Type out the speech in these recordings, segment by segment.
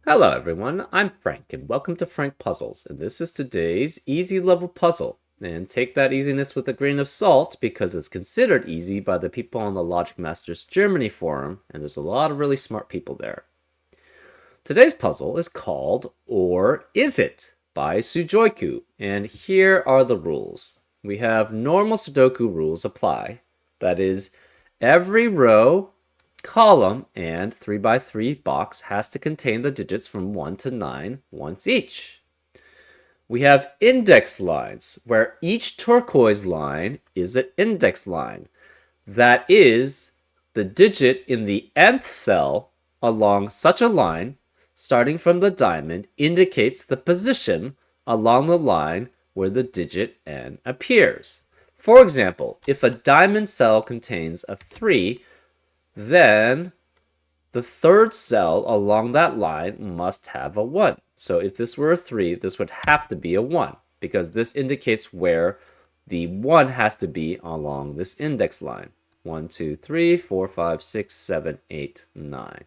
Hello everyone, I'm Frank and welcome to Frank Puzzles, and this is today's easy level puzzle. And take that easiness with a grain of salt because it's considered easy by the people on the Logic Masters Germany forum, and there's a lot of really smart people there. Today's puzzle is called Or Is It? By Sudoku, and here are the rules. We have normal Sudoku rules apply. That is, every row, column, and 3x3 box has to contain the digits from 1 to 9 once each. We have index lines, where each turquoise line is an index line. That is, the digit in the nth cell along such a line, starting from the diamond, indicates the position along the line where the digit n appears. For example, if a diamond cell contains a 3, then the third cell along that line must have a 1. So if this were a 3, this would have to be a 1, because this indicates where the 1 has to be along this index line. 1, 2, 3, 4, 5, 6, 7, 8, 9.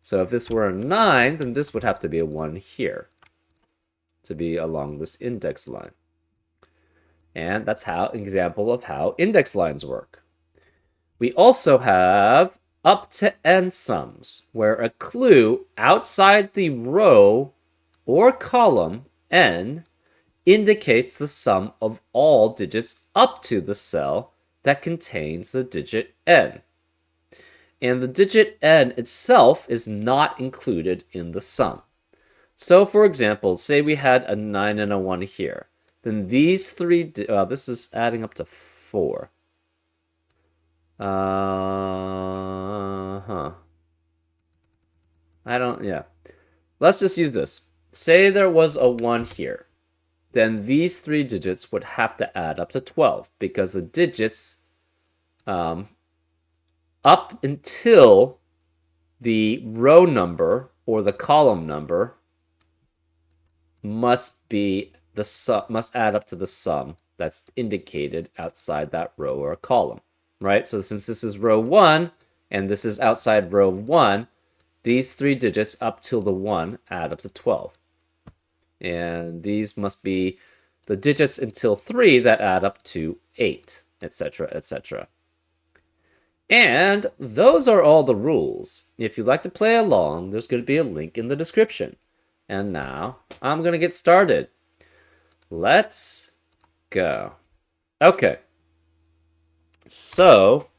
So if this were a 9, then this would have to be a 1 here to be along this index line. And that's an example of how index lines work. We also have up to n sums, where a clue outside the row or column n indicates the sum of all digits up to the cell that contains the digit n. And the digit n itself is not included in the sum. So for example, say we had a 9 and a 1 here. Then these three, this is adding up to 4. Let's just use this. Say there was a 1 here. Then these 3 digits would have to add up to 12 because the digits up until the row number or the column number must add up to the sum that's indicated outside that row or column, right? So since this is row 1 and this is outside row 1, these 3 digits up till the 1 add up to 12. And these must be the digits until 3 that add up to 8, etc., etc. And those are all the rules. If you'd like to play along, there's going to be a link in the description. And now, I'm going to get started. Let's go. Okay. So,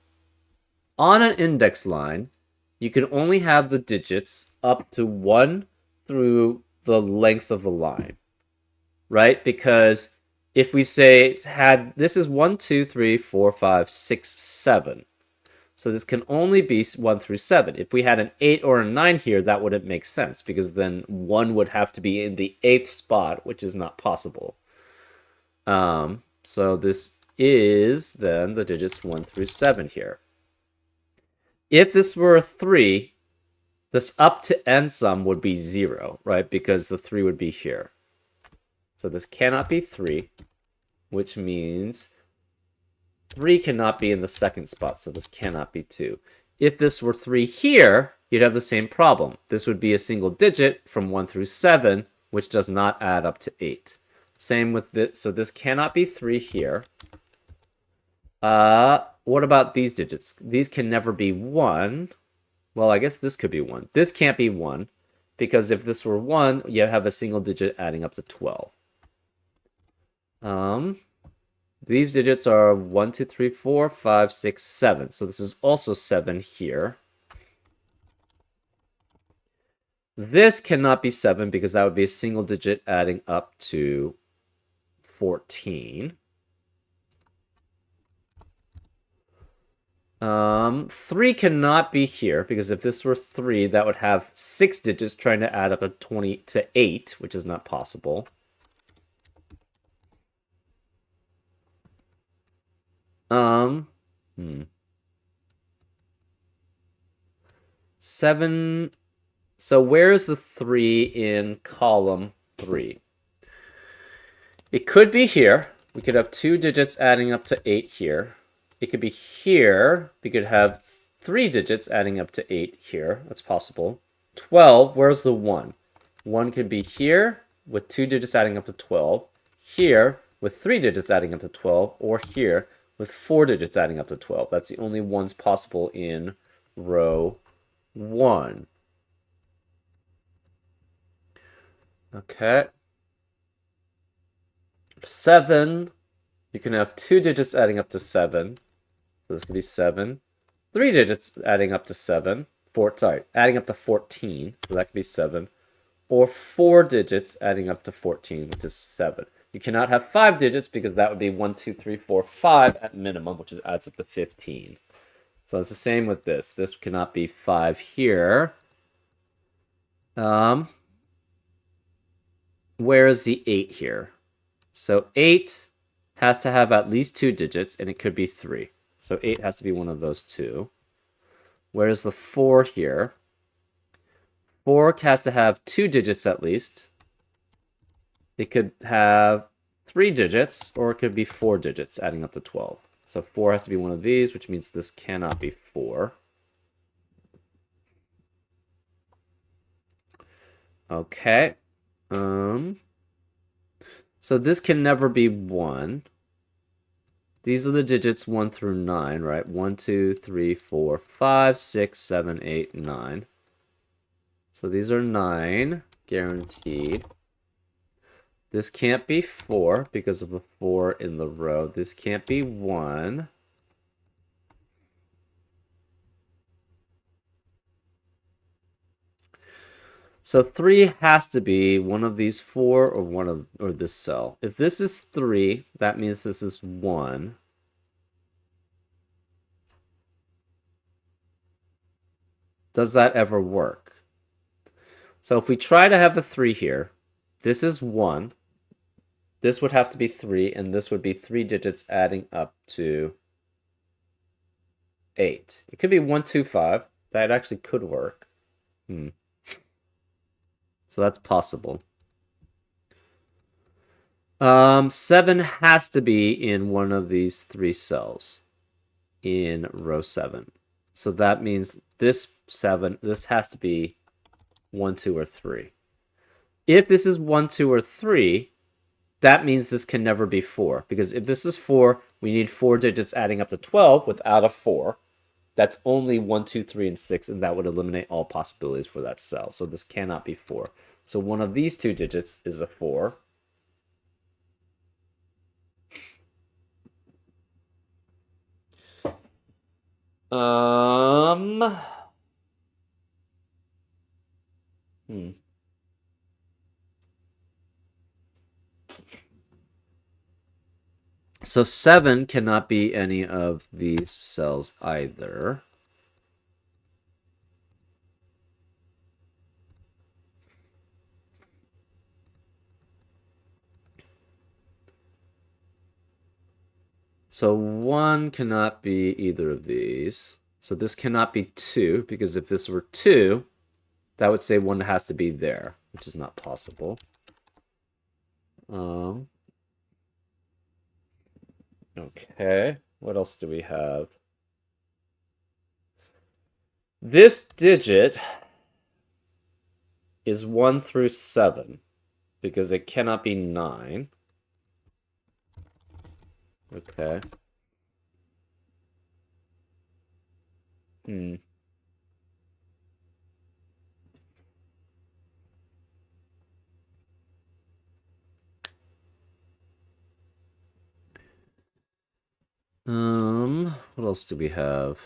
on an index line, you can only have the digits up to 1 through the length of the line, right? Because if we say this is 1, 2, 3, 4, 5, 6, 7. So this can only be 1 through 7. If we had an 8 or a 9 here, that wouldn't make sense because then 1 would have to be in the 8th spot, which is not possible. So this is then the digits 1 through 7 here. If this were a 3, this up to n sum would be 0, right? Because the 3 would be here. So this cannot be 3, which means 3 cannot be in the second spot, so this cannot be 2. If this were 3 here, you'd have the same problem. This would be a single digit from 1 through 7, which does not add up to 8. Same with this, so this cannot be 3 here. What about these digits? These can never be 1. Well, I guess this could be 1. This can't be 1, because if this were 1, you have a single digit adding up to 12. These digits are 1, 2, 3, 4, 5, 6, 7. So this is also 7 here. This cannot be 7 because that would be a single digit adding up to 14. 3 cannot be here because if this were 3, that would have 6 digits trying to add up to 8, which is not possible. 7. So where is the 3 in column 3? It could be here. We could have 2 digits adding up to 8 here. It could be here. We could have 3 digits adding up to 8 here. That's possible. 12, where's the 1? 1 could be here with 2 digits adding up to 12, here with 3 digits adding up to 12, or here with 4 digits adding up to 12. That's the only ones possible in row 1. Okay. 7, you can have 2 digits adding up to 7. So this could be 7. 3 digits adding up to 7. Adding up to 14. So that could be 7. Or 4 digits adding up to 14, which is 7. You cannot have 5 digits because that would be 1, 2, 3, 4, 5 at minimum, which adds up to 15. So it's the same with this. This cannot be 5 here. Where is the 8 here? So 8 has to have at least 2 digits, and it could be 3. So 8 has to be one of those two. Where's the 4 here? 4 has to have 2 digits at least. It could have 3 digits, or it could be 4 digits, adding up to 12. So 4 has to be one of these, which means this cannot be 4. Okay. So this can never be 1. These are the digits 1 through 9, right? 1, 2, 3, 4, 5, 6, 7, 8, 9. So these are 9, guaranteed. This can't be 4 because of the 4 in the row. This can't be 1. So 3 has to be one of these 4 or this cell. If this is 3, that means this is 1. Does that ever work? So if we try to have a 3 here, this is 1. This would have to be 3, and this would be 3 digits adding up to 8. It could be 1, 2, 5. That actually could work. So that's possible. 7 has to be in one of these 3 cells in row 7. So that means this has to be 1, 2, or 3. If this is 1, 2, or 3, that means this can never be 4. Because if this is 4, we need 4 digits adding up to 12 without a 4. That's only 1, 2, 3, and 6, and that would eliminate all possibilities for that cell. So this cannot be 4. So one of these 2 digits is a 4. Hmm. So 7 cannot be any of these cells either. So 1 cannot be either of these. So this cannot be 2, because if this were 2, that would say 1 has to be there, which is not possible. Okay, what else do we have? This digit is 1 through 7, because it cannot be 9. Okay. Hmm. What else do we have?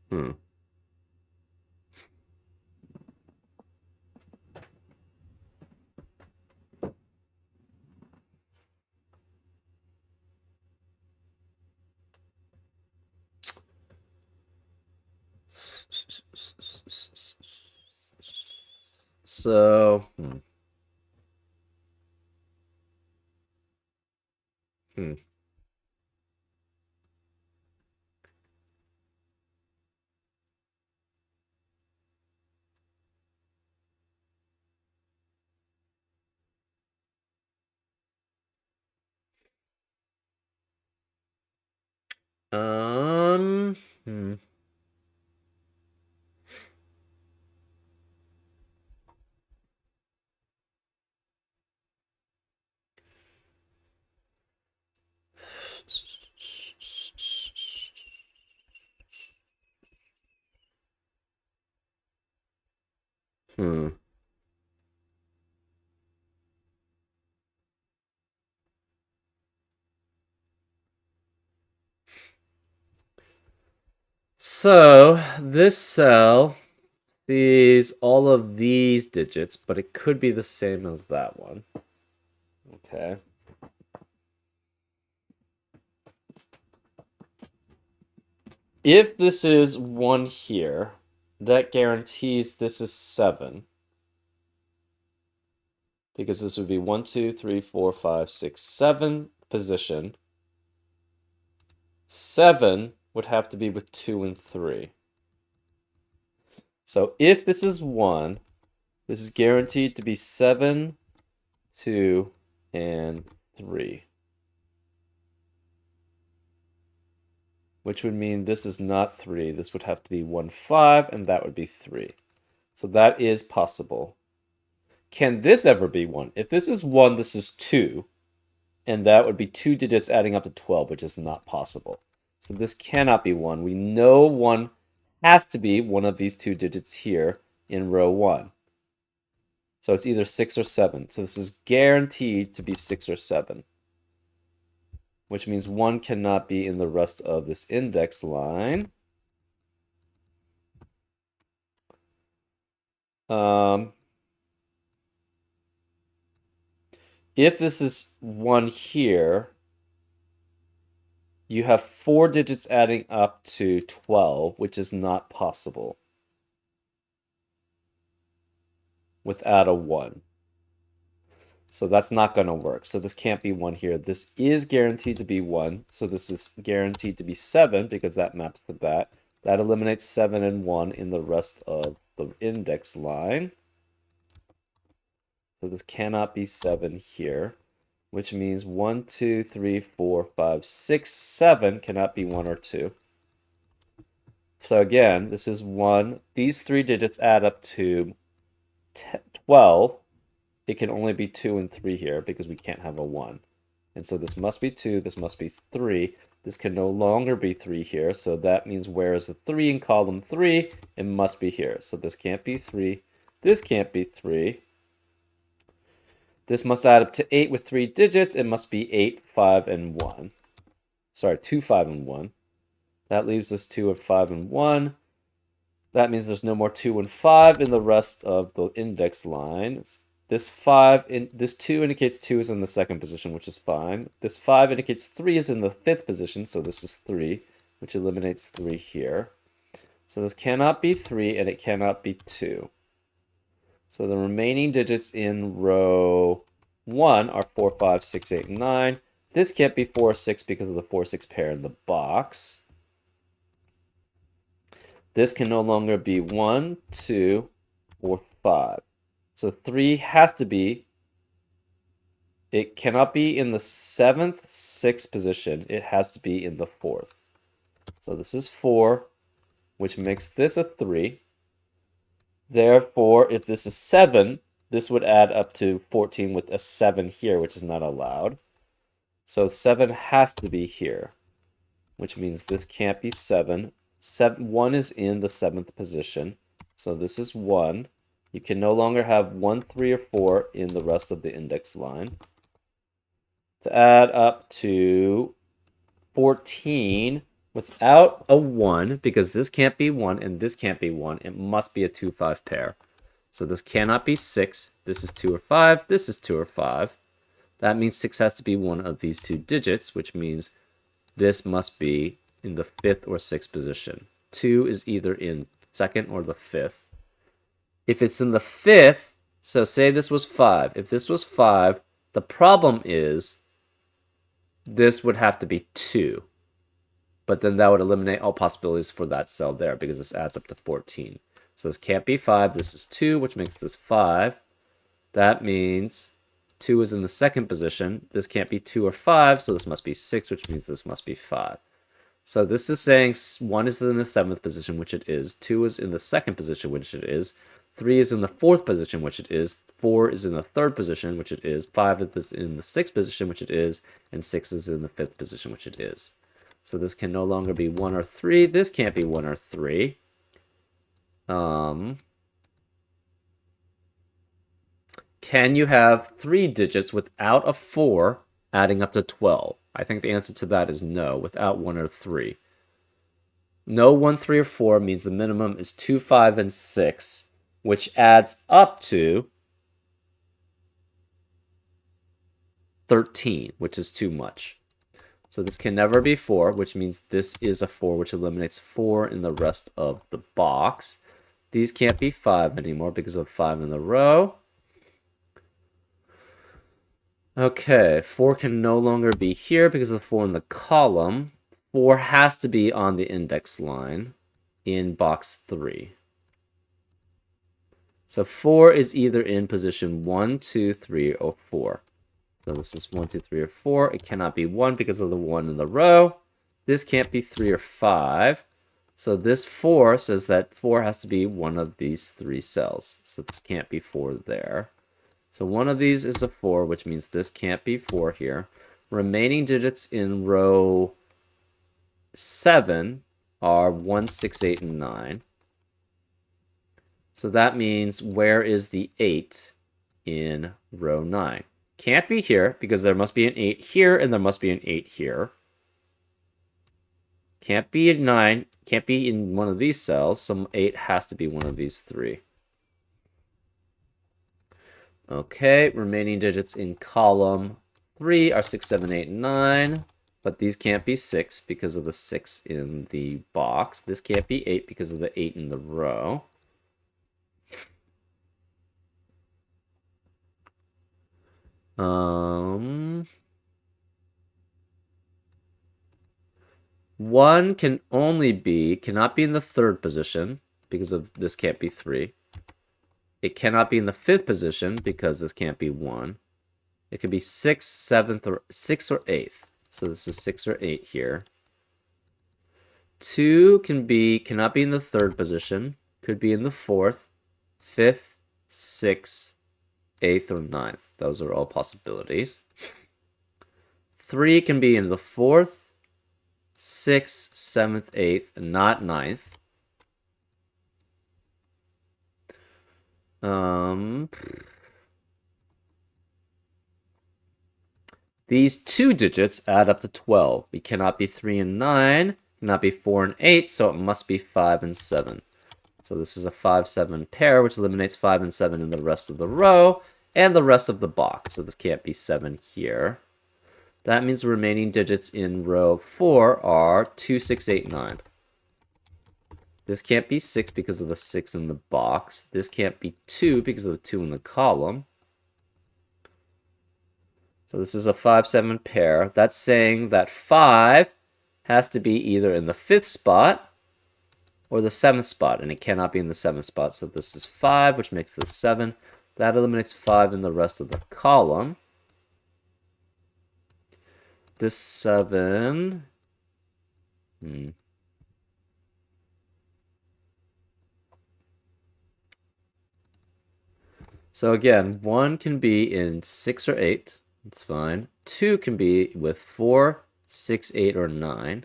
Hmm. So, hmm. So this cell sees all of these digits, but it could be the same as that one. Okay. If this is 1 here, that guarantees this is 7. Because this would be 1, 2, 3, 4, 5, 6, 7 position. 7 would have to be with 2 and 3. So if this is 1, this is guaranteed to be 7, 2, and 3. Which would mean this is not 3. This would have to be 1, 5, and that would be 3. So that is possible. Can this ever be 1? If this is 1, this is 2. And that would be 2 digits adding up to 12, which is not possible. So this cannot be 1. We know 1 has to be one of these 2 digits here in row 1. So it's either 6 or 7. So this is guaranteed to be 6 or 7. Which means 1 cannot be in the rest of this index line. If this is 1 here, you have 4 digits adding up to 12, which is not possible without a 1. So that's not going to work. So this can't be 1 here. This is guaranteed to be 1. So this is guaranteed to be 7 because that maps to that. That eliminates 7 and 1 in the rest of the index line. So this cannot be 7 here, which means 1, 2, 3, 4, 5, 6, 7 cannot be 1 or 2. So again, this is 1. These 3 digits add up to 12. It can only be 2 and 3 here because we can't have a 1. And so this must be 2, this must be 3. This can no longer be 3 here, so that means where is the 3 in column 3? It must be here. So this can't be 3. This can't be 3. This must add up to 8 with 3 digits. It must be 8, 5, and 1. Sorry, 2, 5, and 1. That leaves us 2 and 5 and 1. That means there's no more 2 and 5 in the rest of the index lines. This 2 indicates 2 is in the 2nd position, which is fine. This 5 indicates 3 is in the 5th position, so this is 3, which eliminates 3 here. So this cannot be 3, and it cannot be 2. So the remaining digits in row 1 are 4, 5, 6, 8, and 9. This can't be 4 or 6 because of the 4, 6 pair in the box. This can no longer be 1, 2, or 5. So 3 has to be, it cannot be in the 7th, 6th position. It has to be in the 4th. So this is 4, which makes this a 3. Therefore, if this is 7, this would add up to 14 with a 7 here, which is not allowed. So 7 has to be here, which means this can't be 7. 1 is in the 7th position. So this is 1. You can no longer have 1, 3, or 4 in the rest of the index line. To add up to 14 without a 1, because this can't be 1 and this can't be 1, it must be a 2, 5 pair. So this cannot be 6. This is 2 or 5. This is 2 or 5. That means 6 has to be one of these 2 digits, which means this must be in the 5th or 6th position. 2 is either in 2nd or the 5th. If it's in the 5th, so say this was 5. If this was 5, the problem is this would have to be 2. But then that would eliminate all possibilities for that cell there because this adds up to 14. So this can't be 5. This is 2, which makes this 5. That means 2 is in the 2nd position. This can't be 2 or 5, so this must be 6, which means this must be 5. So this is saying 1 is in the 7th position, which it is. 2 is in the 2nd position, which it is. 3 is in the 4th position, which it is. 4 is in the 3rd position, which it is. 5 is in the 6th position, which it is. And 6 is in the 5th position, which it is. So this can no longer be 1 or 3. This can't be 1 or 3. Can you have 3 digits without a 4 adding up to 12? I think the answer to that is no, without 1 or 3. No 1, 3, or 4 means the minimum is 2, 5, and 6, which adds up to 13, which is too much. So this can never be 4, which means this is a 4, which eliminates 4 in the rest of the box. These can't be 5 anymore because of 5 in the row. Okay, 4 can no longer be here because of the 4 in the column. 4 has to be on the index line in box 3. So 4 is either in position 1, 2, 3, or 4. So this is 1, 2, 3, or 4. It cannot be 1 because of the 1 in the row. This can't be 3 or 5. So this 4 says that 4 has to be one of these 3 cells. So this can't be 4 there. So one of these is a 4, which means this can't be 4 here. Remaining digits in row 7 are 1, 6, 8, and 9. So that means where is the 8 in row 9? Can't be here because there must be an 8 here and there must be an 8 here. Can't be in 9. Can't be in one of these cells. So 8 has to be one of these 3. Okay, remaining digits in column 3 are 6, 7, 8, and 9. But these can't be 6 because of the 6 in the box. This can't be 8 because of the 8 in the row. One cannot be in the 3rd position because of this can't be 3. It cannot be in the 5th position because this can't be 1. It could be 6th, 7th, or 6th or 8th. So this is 6 or 8 here. 2 cannot be in the 3rd position. Could be in the 4th, 5th, 6th, 8th, or 9th. Those are all possibilities. 3 can be in the 4th, 6th, 7th, 8th, not 9th. These 2 digits add up to 12. We cannot be 3 and 9, cannot be 4 and 8, so it must be 5 and 7. So this is a 5-7 pair, which eliminates 5 and 7 in the rest of the row and the rest of the box. So this can't be 7 here. That means the remaining digits in row 4 are 2, 6, 8, 9. This can't be 6 because of the 6 in the box. This can't be 2 because of the 2 in the column. So this is a 5-7 pair. That's saying that 5 has to be either in the 5th spot or the 7th spot, and it cannot be in the 7th spot. So this is 5, which makes this 7. That eliminates 5 in the rest of the column. This 7... So again, 1 can be in 6 or 8. That's fine. 2 can be with 4, 6, 8, or 9.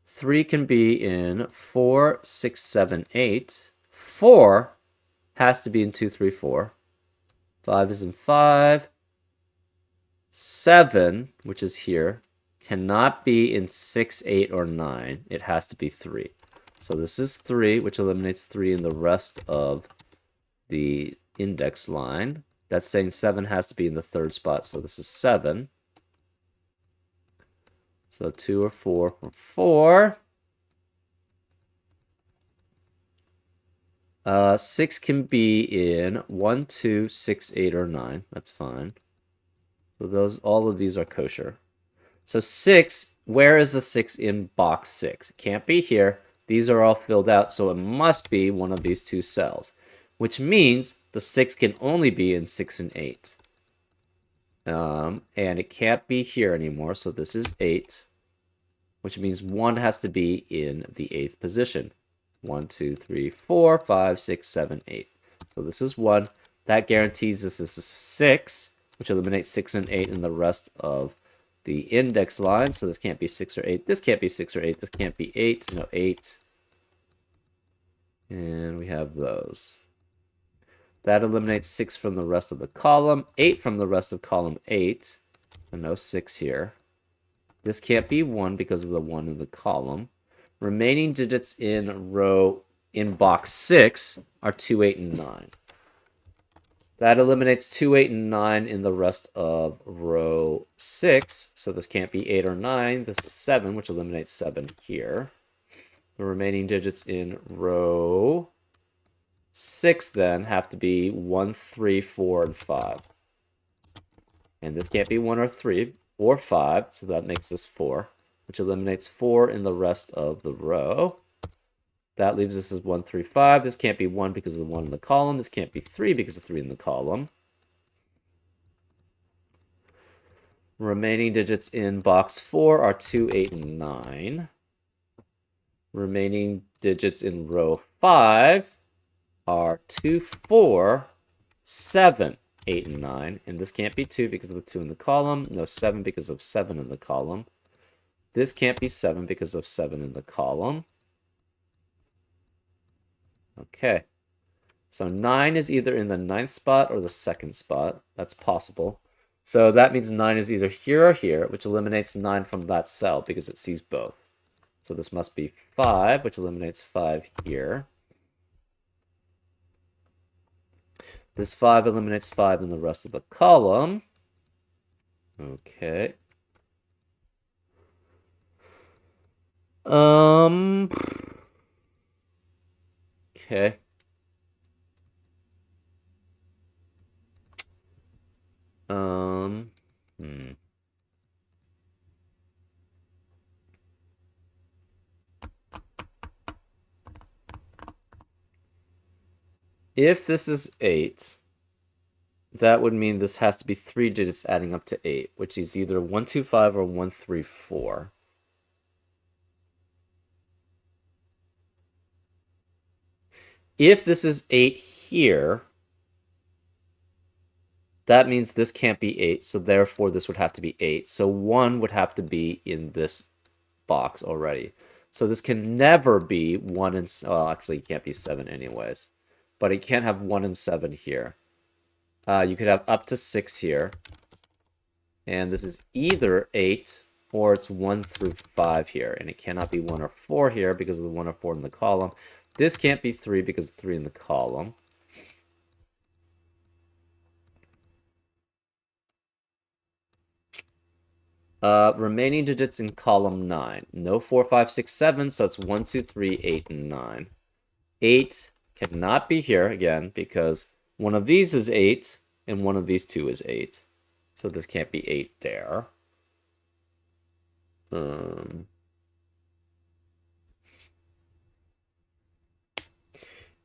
3 can be in 4, 6, 7, 8. 4 has to be in 2, 3, 4. 5 is in 5. 7, which is here, cannot be in 6, 8, or 9. It has to be 3. So this is 3, which eliminates 3 in the rest of the index line. That's saying 7 has to be in the 3rd spot, so this is 7. So 2 or 4 for 4. 6 can be in 1, 2, 6, 8, or 9. That's fine. So all of these are kosher. So 6, where is the 6 in box 6? It can't be here. These are all filled out, so it must be one of these 2 cells, which means the 6 can only be in 6 and 8. And it can't be here anymore, so this is 8, which means 1 has to be in the 8th position. 1, 2, 3, 4, 5, 6, 7, 8. So this is 1. That guarantees this is 6, which eliminates 6 and 8 in the rest of the index line. So this can't be 6 or 8. This can't be 6 or 8. This can't be 8. No, 8. And we have those. That eliminates 6 from the rest of the column, 8 from the rest of column 8, and no 6 here. This can't be 1 because of the 1 in the column. Remaining digits in box 6 are 2, 8, and 9. That eliminates 2, 8, and 9 in the rest of row 6. So this can't be 8 or 9. This is 7, which eliminates 7 here. The remaining digits in row 6 then have to be 1, 3, 4, and 5. And this can't be 1 or 3 or 5, so that makes this 4, which eliminates 4 in the rest of the row. That leaves us as 1, 3, 5. This can't be 1 because of the 1 in the column. This can't be 3 because of 3 in the column. Remaining digits in box 4 are 2, 8, and 9. Remaining digits in row 5 are 2, 4, 7, 8, and 9. And this can't be 2 because of the 2 in the column. No, 7 because of 7 in the column. This can't be 7 because of 7 in the column. Okay. So 9 is either in the 9th spot or the 2nd spot. That's possible. So that means 9 is either here or here, which eliminates 9 from that cell because it sees both. So this must be 5, which eliminates 5 here. This 5 eliminates 5 in the rest of the column. Okay. Okay. If this is 8, that would mean this has to be 3 digits adding up to 8, which is either 1, 2, 5 or 1, 3, 4. If this is 8 here, that means this can't be 8, so therefore this would have to be 8. So 1 would have to be in this box already. So this can never be 1 and... Well, actually, it can't be 7 anyways. But it can't have 1 and 7 here. You could have up to 6 here. And this is either 8 or it's 1 through 5 here. And it cannot be 1 or 4 here because of the 1 or 4 in the column. This can't be 3 because of 3 in the column. Remaining digits in column 9. No 4, 5, 6, 7, so it's 1, 2, 3, 8, and 9. 8 cannot be here again because one of these is 8 and one of these two is 8. So this can't be 8 there.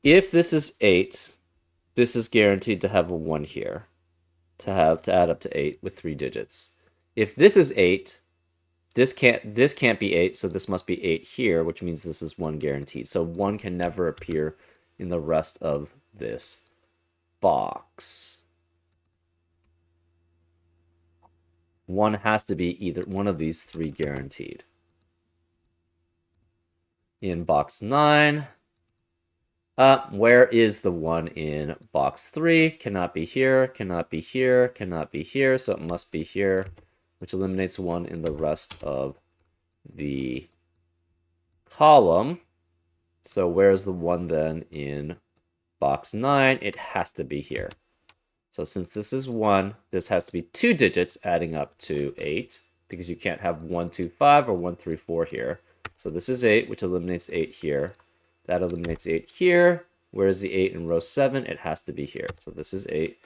If this is 8, this is guaranteed to have a 1 here. To add up to 8 with 3 digits. If this is 8, this can't be 8, so this must be 8 here, which means this is 1 guaranteed. So 1 can never appear in the rest of this box. 1 has to be either one of these 3 guaranteed. In box 9, where is the 1 in box 3? Cannot be here, cannot be here, cannot be here, so it must be here, which eliminates 1 in the rest of the column. So where's the 1 then in box 9? It has to be here. So since this is 1, this has to be 2 digits adding up to 8, because you can't have 1, 2, 5 or 1, 3, 4 here. So this is 8, which eliminates 8 here. That eliminates 8 here. Where is the 8 in row 7? It has to be here. So this is 8.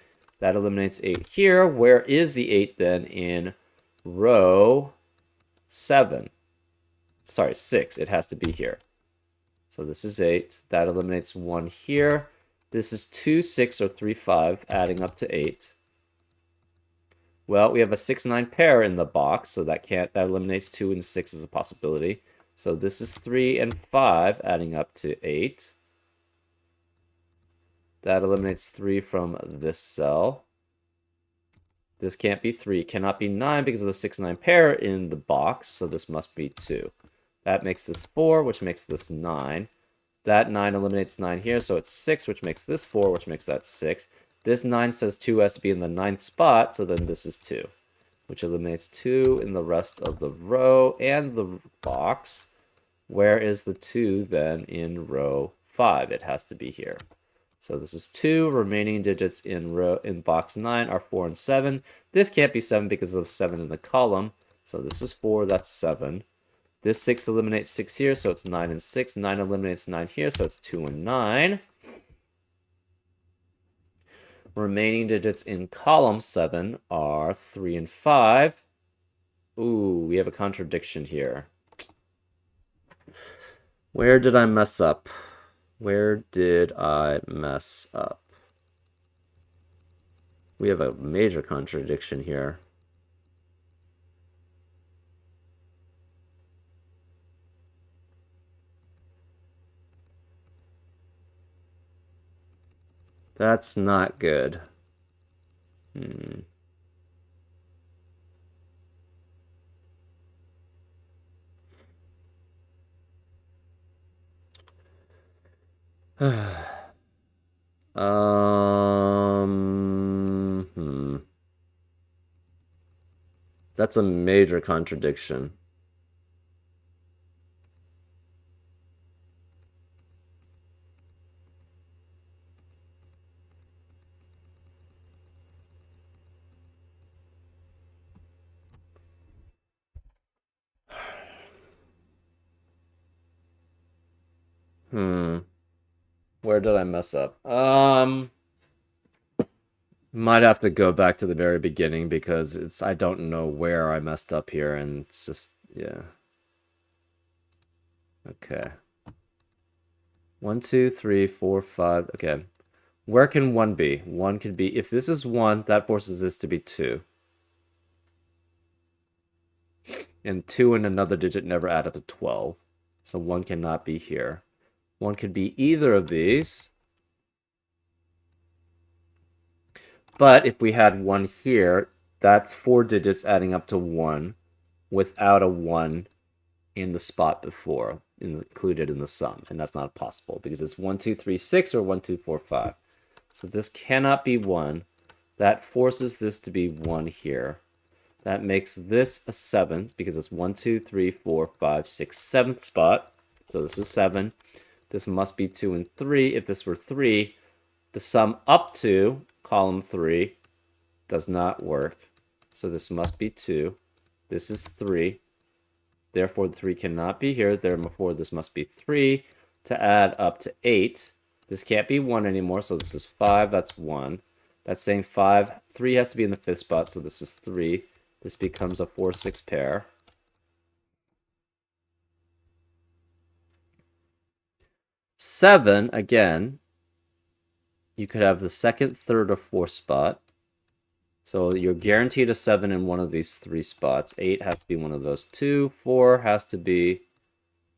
That eliminates 8 here. Where is the 8 then in row 7? Sorry, 6. It has to be here. So this is 8. That eliminates 1 here. This is 2, 6, or 3, 5, adding up to 8. Well, we have a 6, 9 pair in the box, so that eliminates 2 and 6 as a possibility. So this is 3 and 5, adding up to 8. That eliminates 3 from this cell. This can't be 3, cannot be 9 because of the 6, 9 pair in the box, so this must be 2. That makes this 4, which makes this 9. That 9 eliminates 9 here, so it's 6, which makes this 4, which makes that 6. This 9 says 2 has to be in the 9th spot, so then this is 2, which eliminates 2 in the rest of the row and the box. Where is the 2 then in row 5? It has to be here. So this is 2. Remaining digits in box 9 are 4 and 7. This can't be 7 because of 7 in the column. So this is 4, that's 7. This 6 eliminates 6 here, so it's 9 and 6. 9 eliminates 9 here, so it's 2 and 9. Remaining digits in column 7 are 3 and 5. Ooh, we have a contradiction here. Where did I mess up? Where did I mess up? We have a major contradiction here. That's not good. That's a major contradiction. Where did I mess up? Might have to go back to the very beginning because I don't know where I messed up here, and it's just, yeah. Okay. 1, 2, 3, 4, 5. Okay. Where can 1 be? 1 can be, if this is 1, that forces this to be 2. And 2 and another digit never add up to 12. So 1 cannot be here. 1 could be either of these. But if we had 1 here, that's 4 digits adding up to 1 without a 1 in the spot before, included in the sum. And that's not possible because it's 1, 2, 3, 6 or 1, 2, 4, 5. So this cannot be 1. That forces this to be 1 here. That makes this a 7th because it's 1, 2, 3, 4, 5, 6, 7th spot. So this is 7. This must be 2 and 3. If this were 3, the sum up to column 3 does not work. So this must be 2. This is 3. Therefore, the 3 cannot be here. Therefore, this must be 3 to add up to 8. This can't be 1 anymore, so this is 5. That's 1. That's saying 5. 3 has to be in the 5th spot, so this is 3. This becomes a 4, 6 pair. 7, again, you could have the 2nd, 3rd, or 4th spot. So you're guaranteed a 7 in one of these 3 spots. 8 has to be one of those 2. 4 has to be...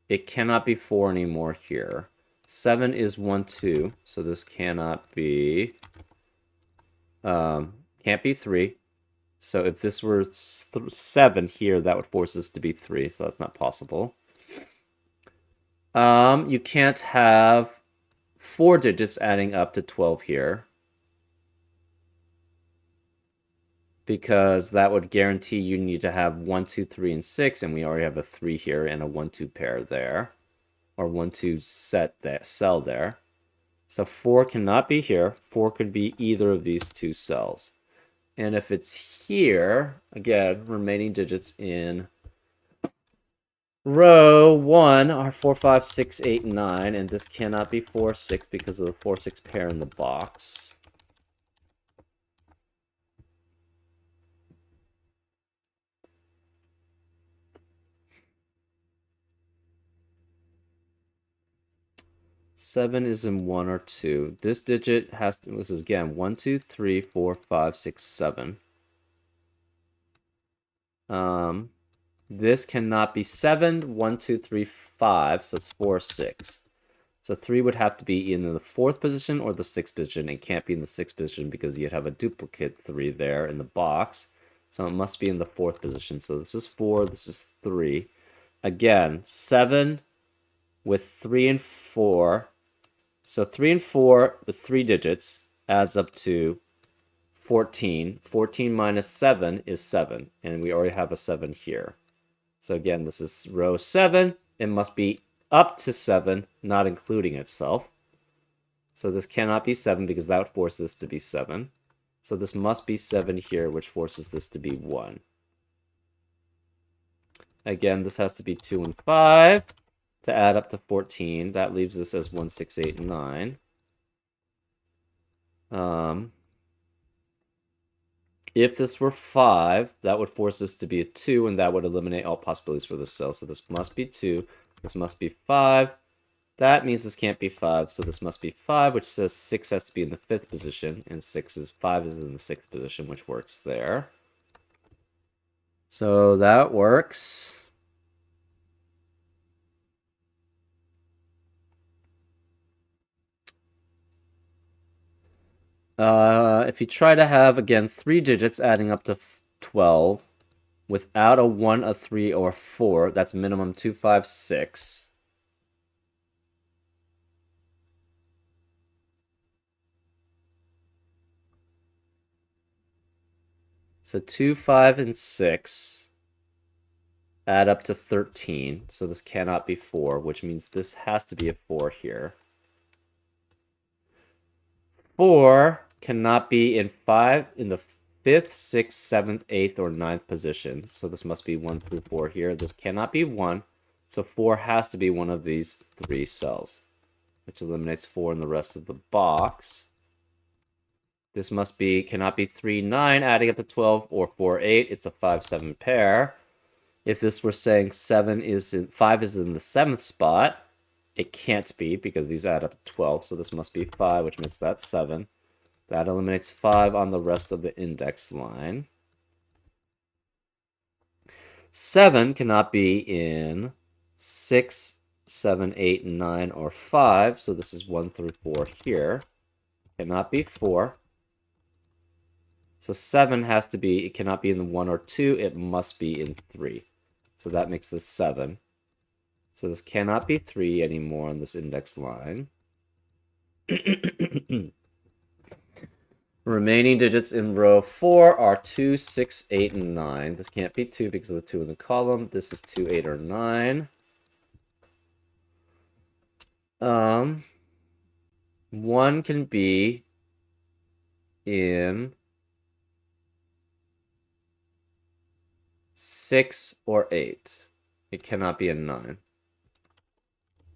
It cannot be 4 anymore here. 7 is 1, 2. So this cannot be... can't be 3. So if this were 7 here, that would force this to be 3. So that's not possible. You can't have 4 digits adding up to 12 here, because that would guarantee you need to have 1, 2, 3, and 6, and we already have a 3 here and a 1, 2 pair there, or 1, 2 cell there. So 4 cannot be here. 4 could be either of these 2 cells. And if it's here, again, remaining digits in row 1 are 4, 5, 6, 8, 9, and this cannot be 4, 6 because of the 4, 6 pair in the box. Seven is in 1 or 2. This digit has to, this is again 1, 2, 3, 4, 5, 6, 7. This cannot be 7, 1, 2, 3, 5, so it's 4, 6. So 3 would have to be in the 4th position or the 6th position. It can't be in the 6th position because you'd have a duplicate 3 there in the box. So it must be in the 4th position. So this is 4, this is 3. Again, 7 with 3 and 4. So 3 and 4 with 3 digits adds up to 14. 14 minus 7 is 7. And we already have a 7 here. So again, this is row 7. it must be up to 7, not including itself. So this cannot be 7 because that would force this to be 7. So this must be 7 here, which forces this to be 1. Again, this has to be 2 and 5 to add up to 14. That leaves this as 1, 6, 8, 9. If this were 5, that would force this to be a 2, and that would eliminate all possibilities for this cell. So this must be 2. This must be 5. That means this can't be 5, so this must be 5, which says 6 has to be in the 5th position, and 5 is in the 6th position, which works there. So that works. If you try to have, again, 3 digits adding up to 12 without a 1, a 3, or a 4, that's minimum 2, 5, 6. So 2, 5, and 6 add up to 13. So this cannot be 4, which means this has to be a 4 here. 4 cannot be in 5 in the 5th, 6th, 7th, 8th, or 9th position. So this must be 1 through 4 here. This cannot be 1. So 4 has to be one of these 3 cells, which eliminates 4 in the rest of the box. This cannot be 3, 9, adding up to 12, or 4, 8. It's a 5, 7 pair. If this were saying 5 is in the 7th spot, it can't be because these add up to 12. So this must be 5, which makes that 7. That eliminates 5 on the rest of the index line. 7 cannot be in 6, 7, 8, 9, or 5. So this is 1 through 4 here. Cannot be 4. So 7 has to be, it cannot be in the 1 or 2. It must be in 3. So that makes this 7. So this cannot be 3 anymore on this index line. Remaining digits in row 4 are 2, 6, 8, and 9. This can't be 2 because of the 2 in the column. This is 2, 8, or 9. 1 can be in 6 or 8. It cannot be in 9.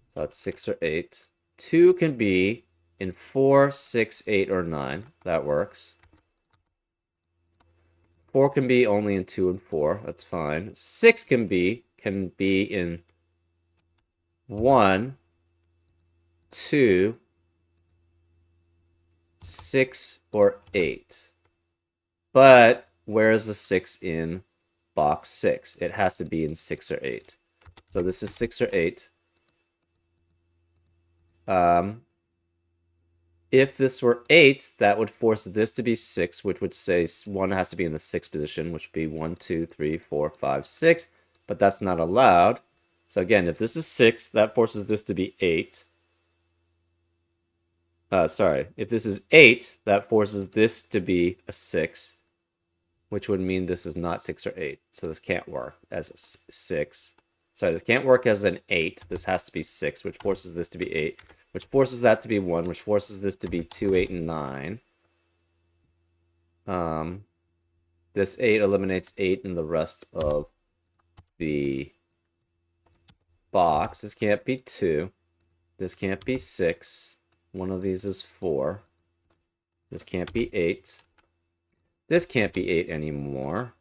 So that's 6 or 8. 2 can be in 4, 6, 8, or 9. That works. 4 can be only in 2 and 4. That's fine. 6 can be in 1, 2, 6, or 8. But where is the 6 in box 6? It has to be in 6 or 8. So this is 6 or 8. If this were 8, that would force this to be 6, which would say 1 has to be in the 6th position, which would be 1, 2, 3, 4, 5, 6. But that's not allowed. So again, if this is 6, that forces this to be 8. If this is 8, that forces this to be a 6, which would mean this is not 6 or 8. So this can't work as a 6. Sorry, this can't work as an 8. This has to be 6, which forces this to be 8, which forces that to be 1, which forces this to be 2, 8, and 9. This 8 eliminates 8 in the rest of the box. This can't be 2. This can't be 6. One of these is 4. This can't be 8. This can't be 8 anymore.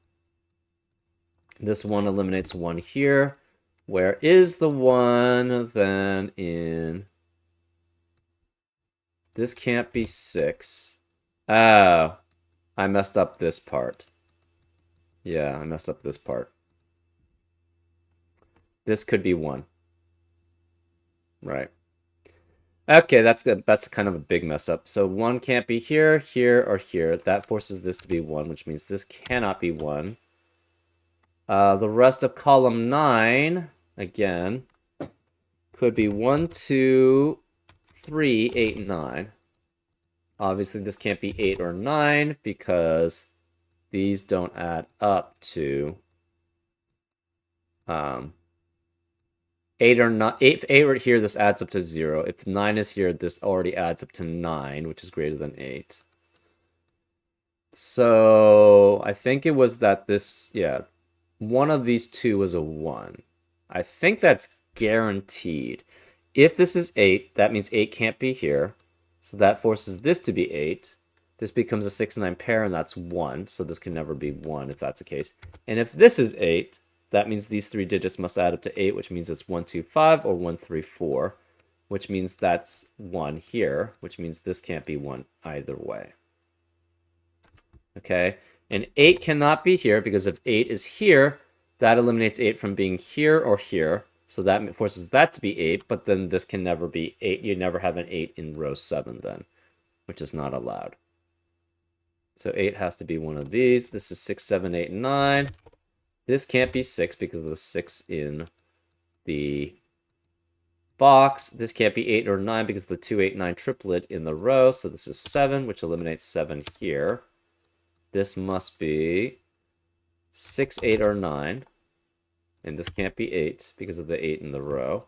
This 1 eliminates 1 here. Where is the 1 then in... This can't be 6. Oh, I messed up this part. Yeah, I messed up this part. This could be 1. Right. Okay, that's good. That's kind of a big mess up. So 1 can't be here, here, or here. That forces this to be 1, which means this cannot be 1. The rest of column 9, again, could be 1, 2, 3, 8, and 9. Obviously, this can't be 8 or 9 because these don't add up to 8 or not, 8 right here, this adds up to 0. If 9 is here, this already adds up to 9, which is greater than 8. So I think it was that this, yeah, one of these two was a 1. I think that's guaranteed. If this is 8, that means 8 can't be here. So that forces this to be 8. This becomes a 6 9 pair, and that's 1. So this can never be 1 if that's the case. And if this is 8, that means these three digits must add up to 8, which means it's 1 2 5 or 1 3 4, which means that's 1 here, which means this can't be 1 either way. Okay, and 8 cannot be here because if 8 is here, that eliminates 8 from being here or here. So that forces that to be 8, but then this can never be 8. You never have an 8 in row 7 then, which is not allowed. So 8 has to be one of these. This is 6, 7, 8, 9. This can't be 6 because of the 6 in the box. This can't be 8 or 9 because of the 2, 8, 9 triplet in the row. So this is 7, which eliminates 7 here. This must be 6, 8, or 9. And this can't be 8 because of the 8 in the row.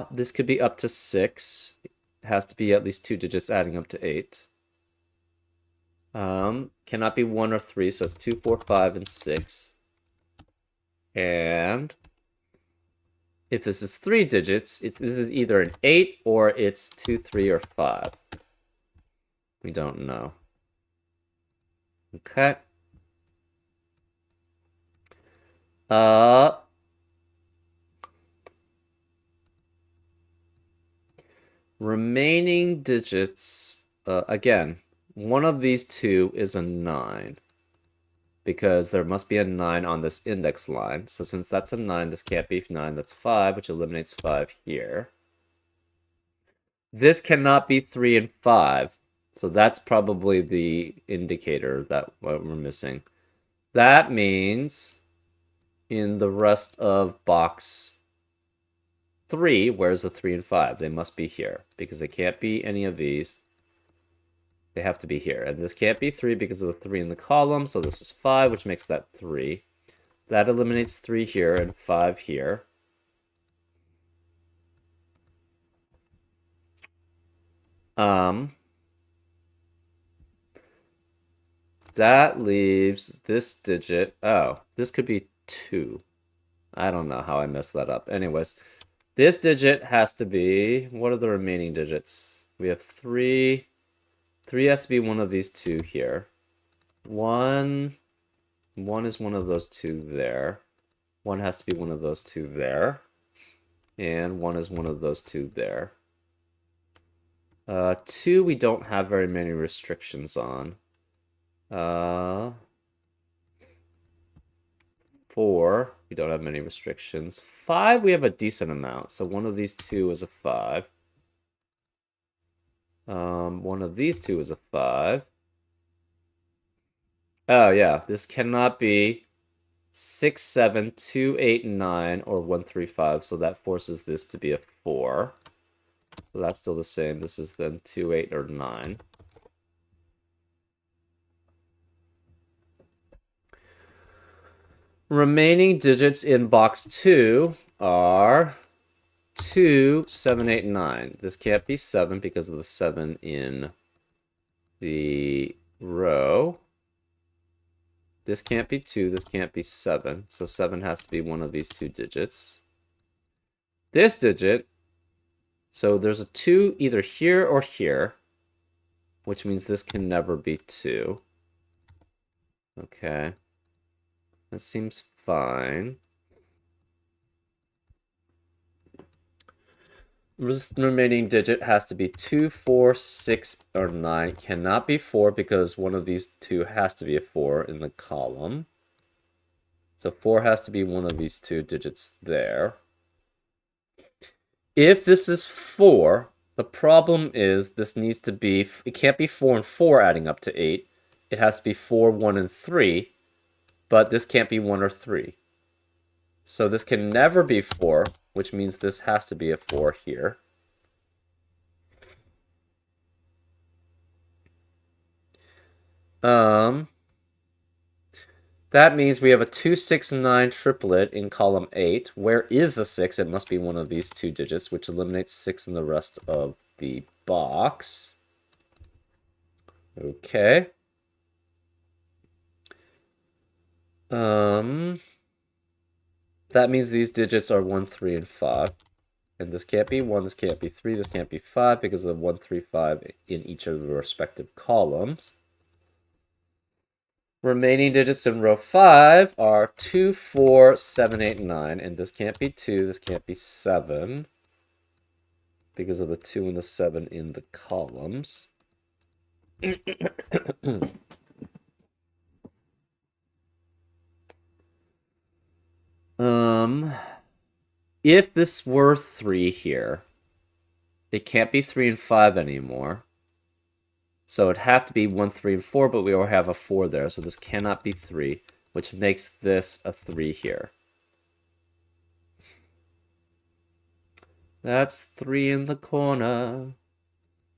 This could be up to 6. It has to be at least 2 digits adding up to 8. Cannot be 1 or 3, so it's 2, 4, 5, and 6. And if this is 3 digits, this is either an 8 or it's 2, 3, or 5. We don't know. Okay. Remaining digits, again, one of these two is a 9 because there must be a 9 on this index line. So since that's a 9, this can't be 9, that's 5, which eliminates 5 here. This cannot be 3 and 5. So that's probably the indicator that what we're missing. That means in the rest of box 3, where's the 3 and 5? They must be here because they can't be any of these. They have to be here. And this can't be 3 because of the 3 in the column. So this is 5, which makes that 3. That eliminates 3 here and 5 here. That leaves this digit. Oh, this could be 2. I don't know how I messed that up. Anyways, this digit has to be, what are the remaining digits? We have 3. 3 has to be one of these two here. 1 is one of those two there. 1 has to be one of those two there. And 1 is one of those two there. 2 we don't have very many restrictions on. 4 we don't have many restrictions. 5 we have a decent amount. So one of these two is a 5. One of these two is a 5. Oh yeah, this cannot be 6, 7, 2, 8, 9, or 1, 3, 5. So that forces this to be a 4. So that's still the same. This is then 2, 8, or 9. Remaining digits in box 2 are 2, 7, 8, 9. This can't be 7 because of the 7 in the row. This can't be 2, this can't be 7. So 7 has to be one of these two digits. This digit, so there's a 2 either here or here, which means this can never be 2. Okay. That seems fine. Remaining digit has to be 2, 4, 6, or 9. It cannot be 4 because one of these two has to be a 4 in the column. So 4 has to be one of these two digits there. If this is 4, the problem is this needs to be, it can't be 4 and 4 adding up to 8. It has to be 4, 1, and 3, but this can't be 1 or 3. So this can never be 4, which means this has to be a 4 here. That means we have a 2, 6, 9 triplet in column 8. Where is the 6? It must be one of these two digits, which eliminates 6 in the rest of the box. Okay. That means these digits are 1, 3, and 5. And this can't be 1, this can't be 3, this can't be 5 because of 1, 3, 5 in each of the respective columns. Remaining digits in row 5 are 2, 4, 7, 8, 9. And this can't be 2, this can't be 7 because of the 2 and the 7 in the columns. If this were 3 here, it can't be 3 and 5 anymore. So it'd have to be 1, 3, and 4, but we already have a 4 there, so this cannot be 3, which makes this a 3 here. That's 3 in the corner.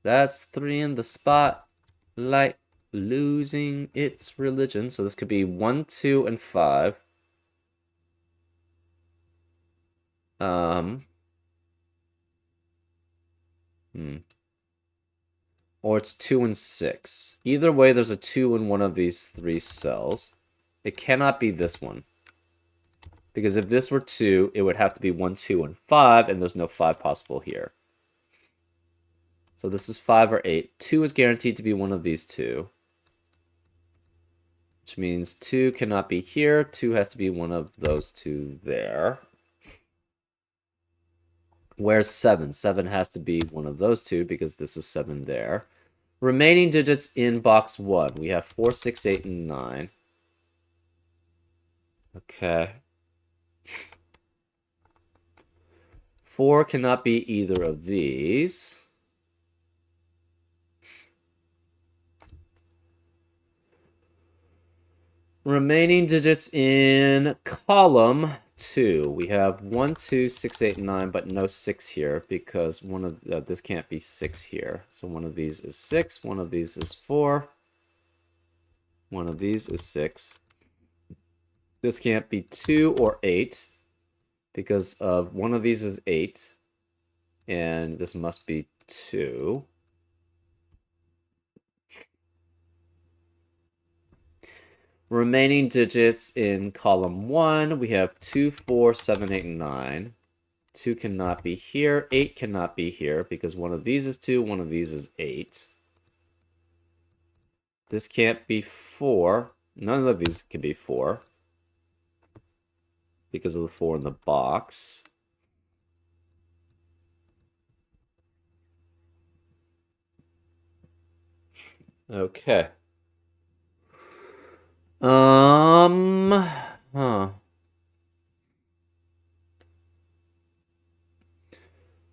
That's 3 in the spotlight, losing its religion. So this could be 1, 2, and 5. Or it's 2 and 6. Either way, there's a 2 in one of these 3 cells. It cannot be this one. Because if this were 2, it would have to be 1, 2, and 5, and there's no 5 possible here. So this is 5 or 8. 2 is guaranteed to be one of these two. Which means 2 cannot be here. 2 has to be one of those two there. Where's 7? 7 has to be one of those two because this is 7 there. Remaining digits in box 1. We have 4, 6, 8, and 9. Okay. 4 cannot be either of these. Remaining digits in column 2. We have 1, 2, 6, 8, 9, but no 6 here because one of this can't be 6 here. So one of these is 6, one of these is 4, one of these is 6. This can't be 2 or 8 because of one of these is 8, and this must be 2. Remaining digits in column 1, we have 2, 4, 7, 8, and 9. 2 cannot be here. 8 cannot be here because one of these is 2, one of these is 8. This can't be 4. None of these can be 4 because of the 4 in the box. Okay.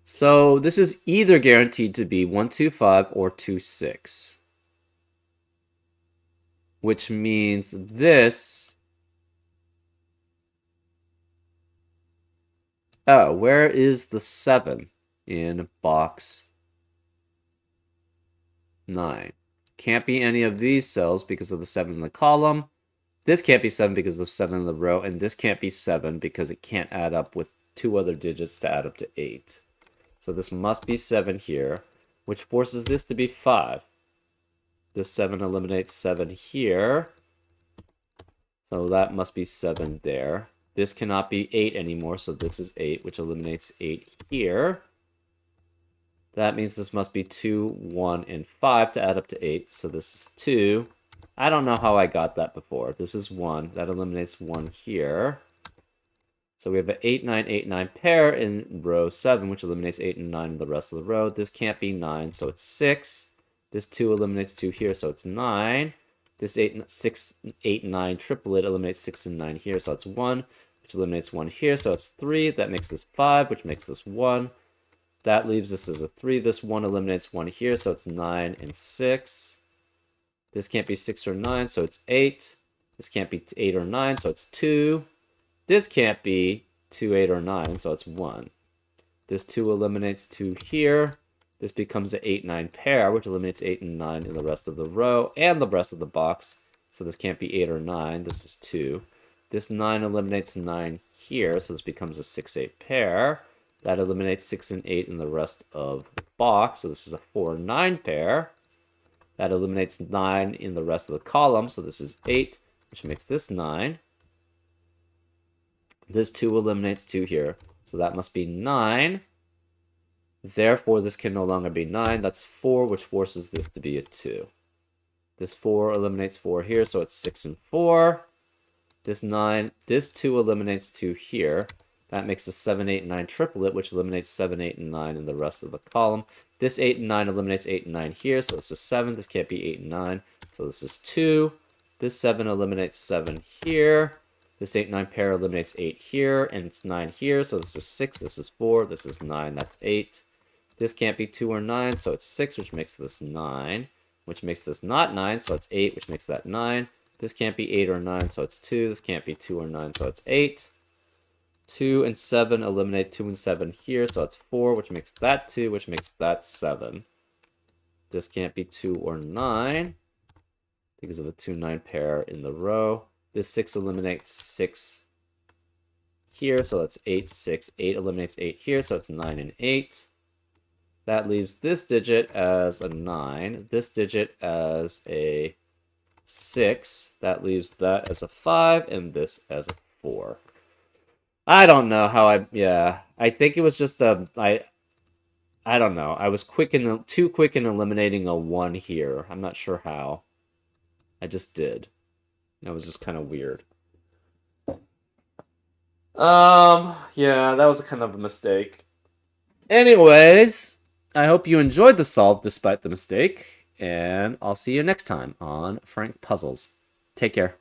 So this is either guaranteed to be 1, 2, 5 or 2, 6. Which means this... Oh, where is the 7 in box 9? Can't be any of these cells because of the 7 in the column. This can't be 7 because of 7 in the row, and this can't be 7 because it can't add up with 2 other digits to add up to 8. So this must be 7 here, which forces this to be 5. This 7 eliminates 7 here. So that must be 7 there. This cannot be 8 anymore, so this is 8, which eliminates 8 here. That means this must be 2, 1, and 5 to add up to 8, so this is 2. I don't know how I got that before. This is 1. That eliminates 1 here. So we have an 8, 9, 8, 9 pair in row 7, which eliminates 8 and 9 in the rest of the row. This can't be 9, so it's 6. This 2 eliminates 2 here, so it's 9. This 8, 6, 8, 9 triplet eliminates 6 and 9 here, so it's 1, which eliminates 1 here, so it's 3. That makes this 5, which makes this 1. That leaves this as a 3. This 1 eliminates 1 here, so it's 9 and 6. This can't be 6 or 9, so it's 8. This can't be 8 or 9, so it's 2. This can't be 2, 8, or 9, so it's 1. This 2 eliminates 2 here. This becomes an 8, 9 pair, which eliminates 8 and 9 in the rest of the row and the rest of the box. so this can't be 8 or 9. This is 2. This 9 eliminates 9 here, so this becomes a 6-8 pair. That eliminates 6 and 8 in the rest of the box, so this is a 4-9 pair. That eliminates 9 in the rest of the column, so this is 8, which makes this 9. This 2 eliminates 2 here, so that must be 9. Therefore, this can no longer be 9. That's 4, which forces this to be a 2. This 4 eliminates 4 here, so it's 6 and 4. This 9, this 2 eliminates 2 here. That makes a 7, 8, 9 triplet, which eliminates 7, 8, and 9 in the rest of the column. This 8 and 9 eliminates 8 and 9 here, so this is 7. This can't be 8 and 9, so this is 2. This 7 eliminates 7 here. This 8, 9 pair eliminates 8 here, and it's 9 here, so this is 6, this is 4, this is 9, that's 8. This can't be 2 or 9, so it's 6, which makes this 9, which makes this not 9, so it's 8, which makes that 9. This can't be 8 or 9, so it's 2. This can't be 2 or 9, so it's 8. 2 and 7 eliminate 2 and 7 here, so it's 4, which makes that 2, which makes that 7. This can't be 2 or 9 because of a 2-9 pair in the row. This 6 eliminates 6 here, so that's 8, 6. 8 eliminates 8 here, so it's 9 and 8. That leaves this digit as a 9, this digit as a 6. That leaves that as a 5, and this as a 4. I don't know how I think it was just I don't know. I was too quick in eliminating a 1 here. I'm not sure how. I just did. That was just kind of weird. Yeah, that was kind of a mistake. Anyways, I hope you enjoyed the solve despite the mistake, and I'll see you next time on Frank Puzzles. Take care.